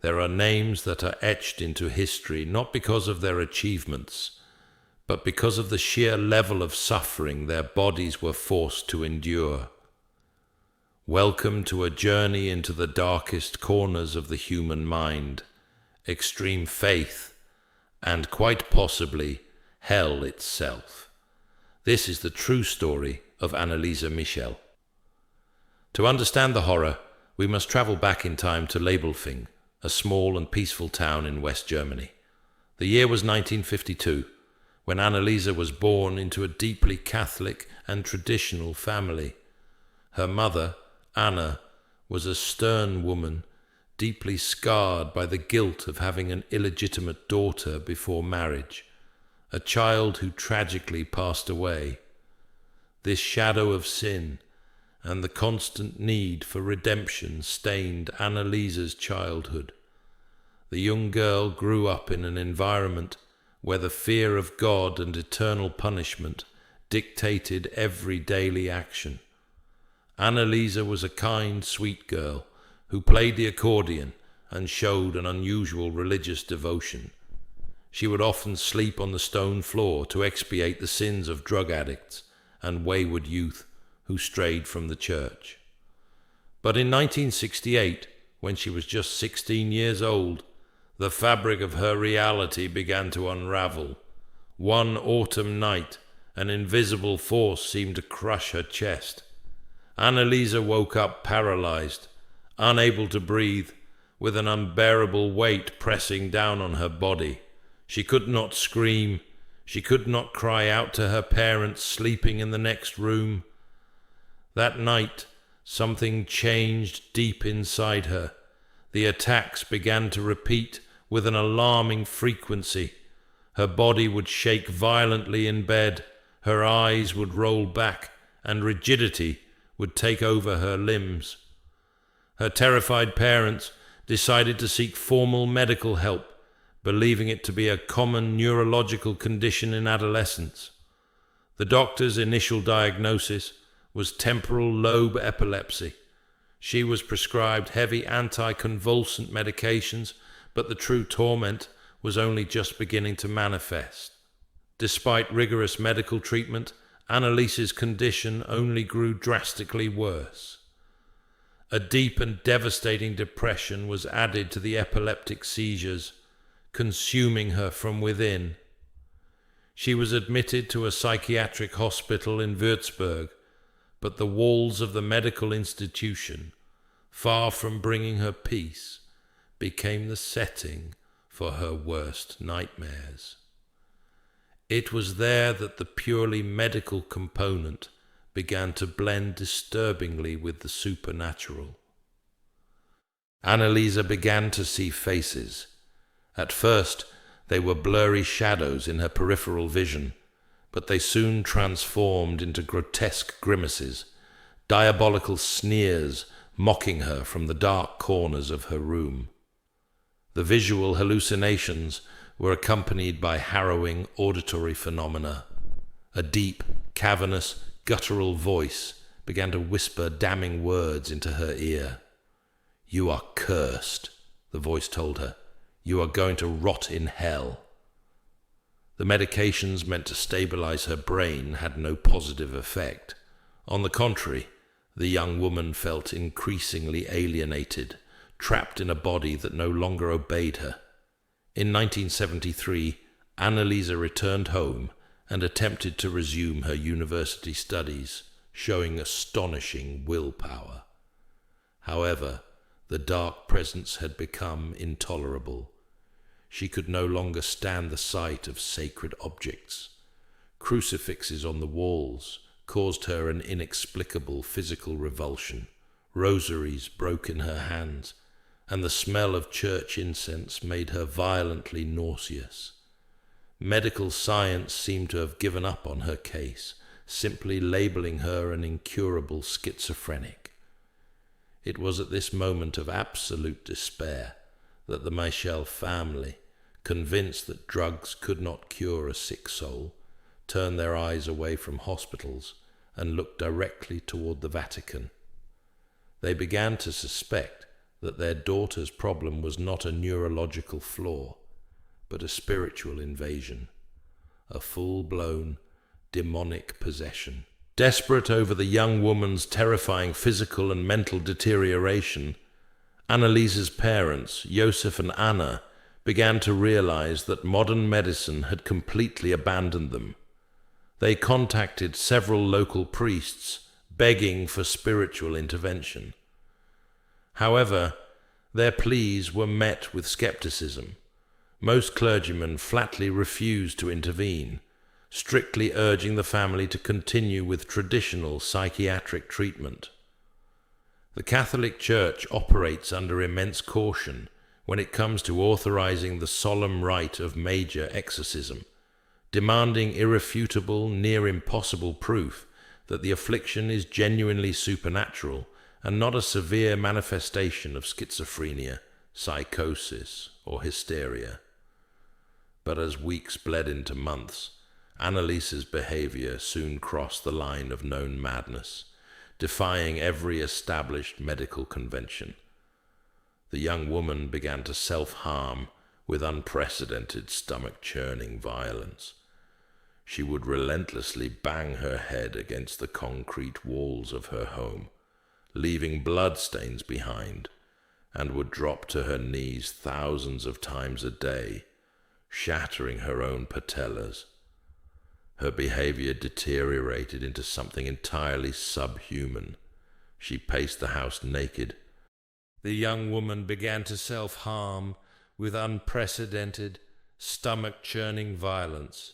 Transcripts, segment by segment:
There are names that are etched into history not because of their achievements, but because of the sheer level of suffering their bodies were forced to endure. Welcome to a journey into the darkest corners of the human mind, extreme faith, and quite possibly hell itself. This is the true story of Anneliese Michel. To understand the horror, we must travel back in time to Labelfing, a small and peaceful town in West Germany. The year was 1952, when Anneliese was born into a deeply Catholic and traditional family. Her mother, Anna, was a stern woman, deeply scarred by the guilt of having an illegitimate daughter before marriage, a child who tragically passed away. This shadow of sin and the constant need for redemption stained Anneliese's childhood. The young girl grew up in an environment where the fear of God and eternal punishment dictated every daily action. Anneliese was a kind, sweet girl who played the accordion and showed an unusual religious devotion. She would often sleep on the stone floor to expiate the sins of drug addicts and wayward youth who strayed from the church. But in 1968, when she was just 16 years old, the fabric of her reality began to unravel. One autumn night, an invisible force seemed to crush her chest. Anneliese woke up paralyzed, unable to breathe, with an unbearable weight pressing down on her body. She could not scream. She could not cry out to her parents sleeping in the next room. That night, something changed deep inside her. The attacks began to repeat with an alarming frequency. Her body would shake violently in bed, her eyes would roll back, and rigidity would take over her limbs. Her terrified parents decided to seek formal medical help, believing it to be a common neurological condition in adolescence. The doctor's initial diagnosis was temporal lobe epilepsy. She was prescribed heavy anticonvulsant medications, but the true torment was only just beginning to manifest. Despite rigorous medical treatment, Anneliese's condition only grew drastically worse. A deep and devastating depression was added to the epileptic seizures, consuming her from within. She was admitted to a psychiatric hospital in Würzburg, but the walls of the medical institution, far from bringing her peace, became the setting for her worst nightmares. It was there that the purely medical component began to blend disturbingly with the supernatural. Anneliese began to see faces. At first, they were blurry shadows in her peripheral vision, but they soon transformed into grotesque grimaces, diabolical sneers mocking her from the dark corners of her room. The visual hallucinations were accompanied by harrowing auditory phenomena. A deep, cavernous, guttural voice began to whisper damning words into her ear. "You are cursed," the voice told her. "You are going to rot in hell." The medications meant to stabilize her brain had no positive effect. On the contrary, the young woman felt increasingly alienated, trapped in a body that no longer obeyed her. In 1973, Anneliese returned home and attempted to resume her university studies, showing astonishing willpower. However, the dark presence had become intolerable. She could no longer stand the sight of sacred objects. Crucifixes on the walls caused her an inexplicable physical revulsion. Rosaries broke in her hands, and the smell of church incense made her violently nauseous. Medical science seemed to have given up on her case, simply labeling her an incurable schizophrenic. It was at this moment of absolute despair that the Michel family, convinced that drugs could not cure a sick soul, turned their eyes away from hospitals and looked directly toward the Vatican. They began to suspect that their daughter's problem was not a neurological flaw, but a spiritual invasion, a full-blown demonic possession. Desperate over the young woman's terrifying physical and mental deterioration, Anneliese's parents, Joseph and Anna, began to realize that modern medicine had completely abandoned them. They contacted several local priests, begging for spiritual intervention. However, their pleas were met with skepticism. Most clergymen flatly refused to intervene, strictly urging the family to continue with traditional psychiatric treatment. The Catholic Church operates under immense caution when it comes to authorizing the solemn rite of major exorcism, demanding irrefutable, near impossible proof that the affliction is genuinely supernatural and not a severe manifestation of schizophrenia, psychosis, or hysteria. But as weeks bled into months, Anneliese's behavior soon crossed the line of known madness, defying every established medical convention. The young woman began to self-harm with unprecedented stomach-churning violence. She would relentlessly bang her head against the concrete walls of her home, leaving bloodstains behind, and would drop to her knees thousands of times a day, shattering her own patellas. Her behavior deteriorated into something entirely subhuman. She paced the house naked. The young woman began to self-harm with unprecedented, stomach-churning violence.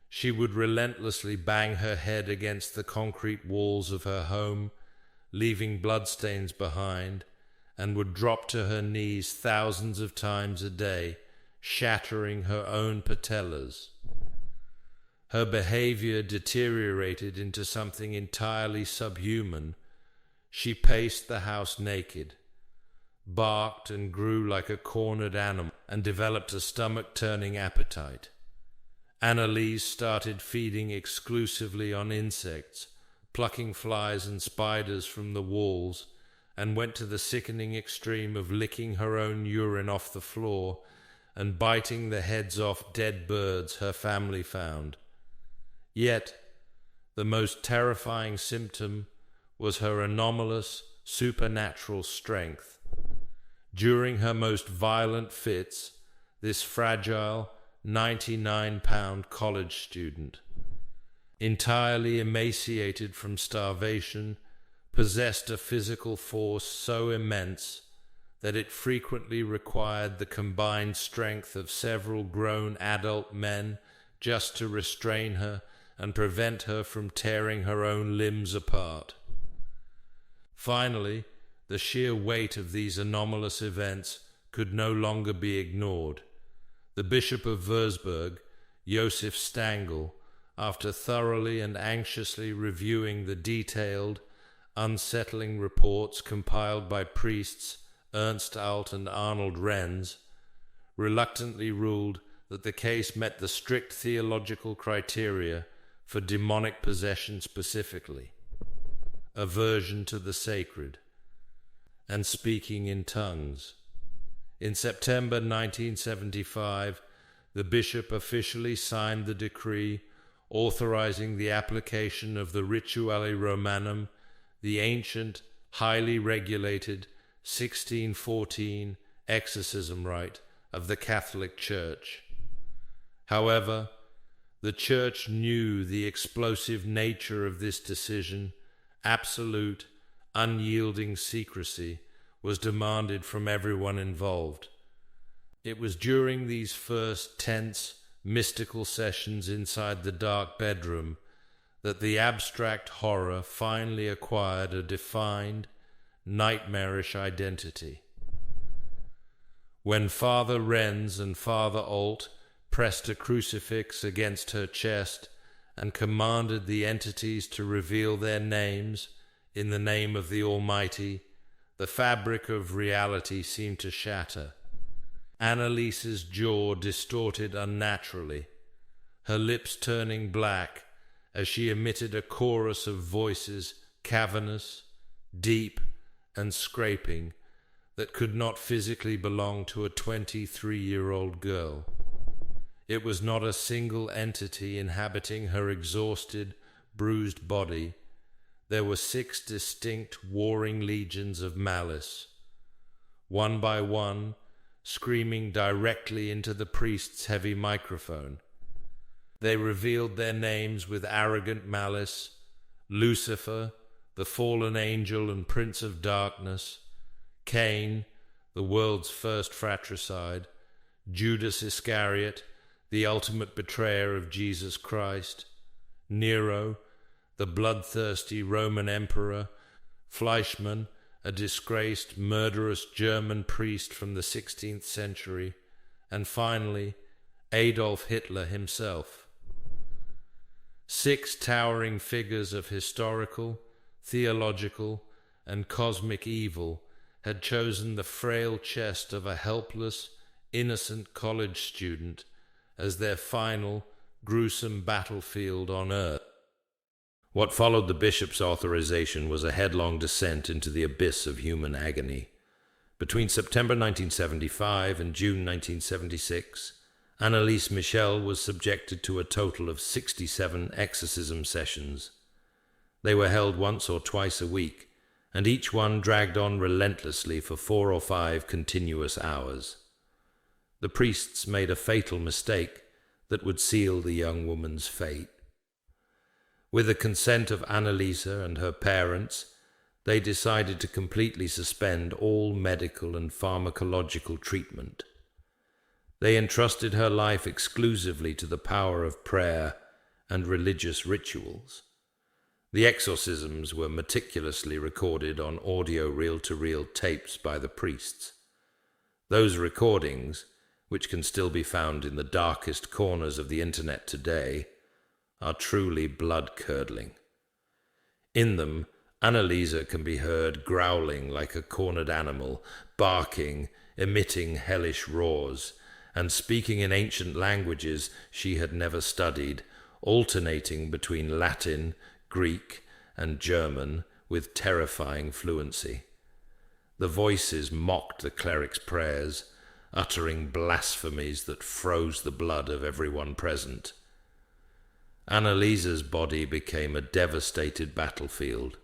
She would relentlessly bang her head against the concrete walls of her home, leaving bloodstains behind, and would drop to her knees thousands of times a day, shattering her own patellas. Her behavior deteriorated into something entirely subhuman. She paced the house naked, barked and grew like a cornered animal, and developed a stomach-turning appetite. Anneliese started feeding exclusively on insects, plucking flies and spiders from the walls, and went to the sickening extreme of licking her own urine off the floor and biting the heads off dead birds her family found. Yet, the most terrifying symptom was her anomalous, supernatural strength. During her most violent fits, this fragile, 99-pound college student, entirely emaciated from starvation, possessed a physical force so immense that it frequently required the combined strength of several grown adult men just to restrain her and prevent her from tearing her own limbs apart. Finally, the sheer weight of these anomalous events could no longer be ignored. The Bishop of Würzburg, Joseph Stangl, after thoroughly and anxiously reviewing the detailed, unsettling reports compiled by priests Ernst Alt and Arnold Renz, reluctantly ruled that the case met the strict theological criteria for demonic possession specifically, aversion to the sacred, and speaking in tongues. In September 1975, the bishop officially signed the decree authorizing the application of the Rituale Romanum, the ancient, highly regulated 1614 exorcism rite of the Catholic Church. However, the Church knew the explosive nature of this decision. Absolute, unyielding secrecy was demanded from everyone involved. It was during these first tense, mystical sessions inside the dark bedroom that the abstract horror finally acquired a defined, nightmarish identity. When Father Renz and Father Alt pressed a crucifix against her chest and commanded the entities to reveal their names in the name of the Almighty, the fabric of reality seemed to shatter. Anneliese's jaw distorted unnaturally, her lips turning black as she emitted a chorus of voices, cavernous, deep, and scraping, that could not physically belong to a 23-year-old girl. It was not a single entity inhabiting her exhausted, bruised body. There were 6 distinct warring legions of malice, one by one, screaming directly into the priest's heavy microphone. They revealed their names with arrogant malice: Lucifer, the fallen angel and prince of darkness; Cain, the world's first fratricide; Judas Iscariot, the ultimate betrayer of Jesus Christ; Nero, the bloodthirsty Roman emperor; Fleischmann, a disgraced, murderous German priest from the 16th century; and finally, Adolf Hitler himself. 6 towering figures of historical, theological, and cosmic evil had chosen the frail chest of a helpless, innocent college student as their final, gruesome battlefield on earth. What followed the bishop's authorization was a headlong descent into the abyss of human agony. Between September 1975 and June 1976, Anneliese Michel was subjected to a total of 67 exorcism sessions. They were held once or twice a week, and each one dragged on relentlessly for 4 or 5 continuous hours. The priests made a fatal mistake that would seal the young woman's fate. With the consent of Anneliese and her parents, they decided to completely suspend all medical and pharmacological treatment. They entrusted her life exclusively to the power of prayer and religious rituals. The exorcisms were meticulously recorded on audio reel-to-reel tapes by the priests. Those recordings, which can still be found in the darkest corners of the internet today, are truly blood-curdling. In them, Anneliese can be heard growling like a cornered animal, barking, emitting hellish roars, and speaking in ancient languages she had never studied, alternating between Latin, Greek, and German with terrifying fluency. The voices mocked the cleric's prayers, uttering blasphemies that froze the blood of everyone present. Anneliese's body became a devastated battlefield.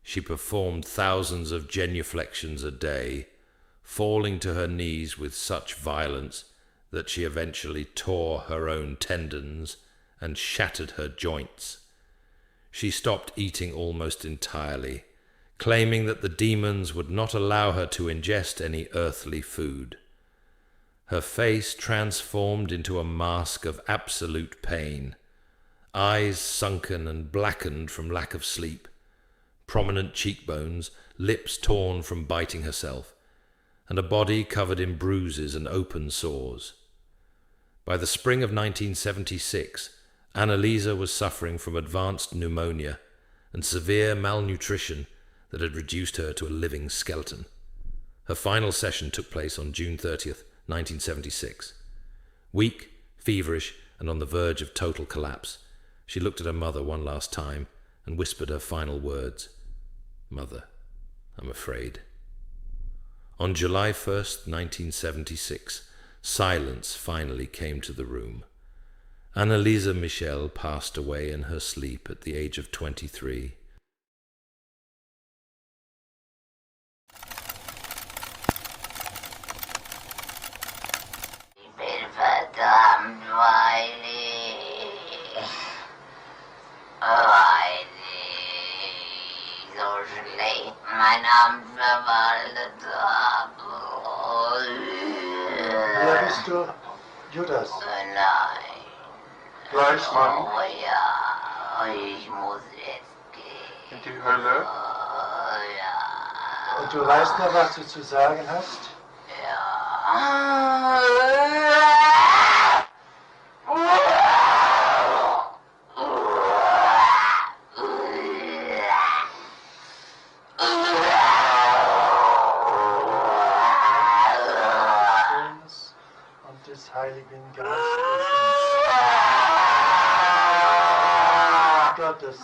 She performed thousands of genuflections a day, falling to her knees with such violence that she eventually tore her own tendons and shattered her joints. She stopped eating almost entirely, claiming that the demons would not allow her to ingest any earthly food. Her face transformed into a mask of absolute pain, eyes sunken and blackened from lack of sleep, prominent cheekbones, lips torn from biting herself, and a body covered in bruises and open sores. By the spring of 1976, Anneliese was suffering from advanced pneumonia and severe malnutrition that had reduced her to a living skeleton. Her final session took place on June 30th, 1976. Weak, feverish, and on the verge of total collapse, she looked at her mother one last time and whispered her final words. "Mother, I'm afraid." On July 1st, 1976, silence finally came to the room. Anneliese Michel passed away in her sleep at the age of 23. Ich bin verdammt weinig. So schlecht mein Amt verwaltet habe. Wer bist du? Judas. Nein. Fleischmann. Oh ja, ich muss jetzt gehen. In die Hölle. Oh ja. Und du weißt noch, was du zu sagen hast? Ja. Und des Heiligen Geistes. Gottes.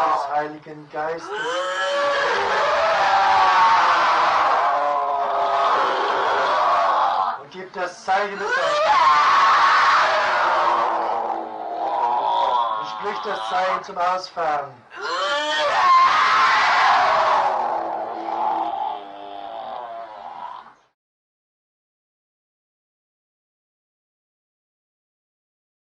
Des Heiligen Geistes. Geistes. Und gib das Zeichen des und sprich das Zeichen zum Ausfahren.